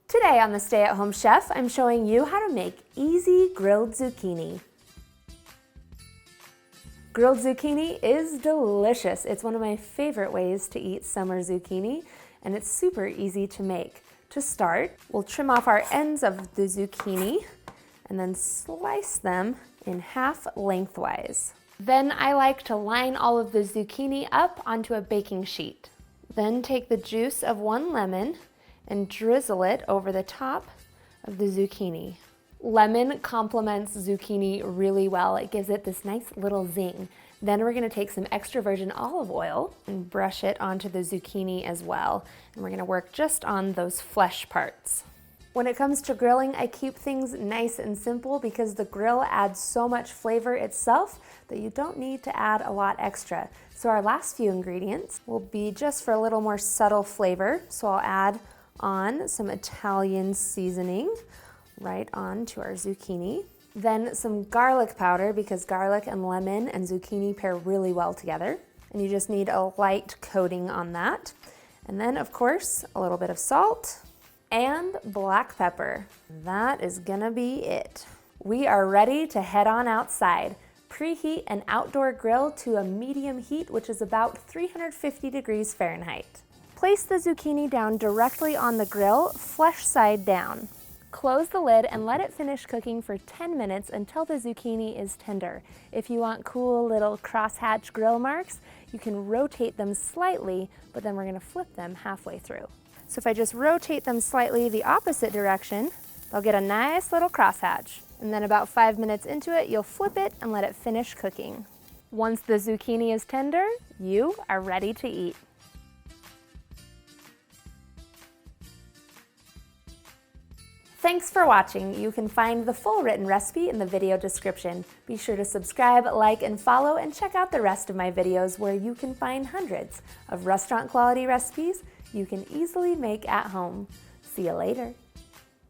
Today on the Stay-at-Home Chef, I'm showing you how to make easy grilled zucchini. Grilled zucchini is delicious. It's one of my favorite ways to eat summer zucchini, and it's super easy to make. To start, we'll trim off our ends of the zucchini and then slice them in half lengthwise. Then I like to line all of the zucchini up onto a baking sheet. Then take the juice of one lemon and drizzle it over the top of the zucchini. Lemon complements zucchini really well. It gives it this nice little zing. Then we're gonna take some extra virgin olive oil and brush it onto the zucchini as well. And we're gonna work just on those flesh parts. When it comes to grilling, I keep things nice and simple because the grill adds so much flavor itself that you don't need to add a lot extra. So our last few ingredients will be just for a little more subtle flavor. So I'll add on some Italian seasoning right onto our zucchini. Then some garlic powder because garlic and lemon and zucchini pair really well together. And you just need a light coating on that. And then of course, a little bit of salt and black pepper. That is gonna be it. We are ready to head on outside. Preheat an outdoor grill to a medium heat, which is about 350 degrees Fahrenheit. Place the zucchini down directly on the grill, flesh side down. Close the lid and let it finish cooking for 10 minutes until the zucchini is tender. If you want cool little crosshatch grill marks, you can rotate them slightly, but then we're gonna flip them halfway through. So if I just rotate them slightly the opposite direction, they'll get a nice little crosshatch. And then about 5 minutes into it, you'll flip it and let it finish cooking. Once the zucchini is tender, you are ready to eat. Thanks for watching. You can find the full written recipe in the video description. Be sure to subscribe, like, and follow, and check out the rest of my videos where you can find hundreds of restaurant quality recipes you can easily make at home. See you later.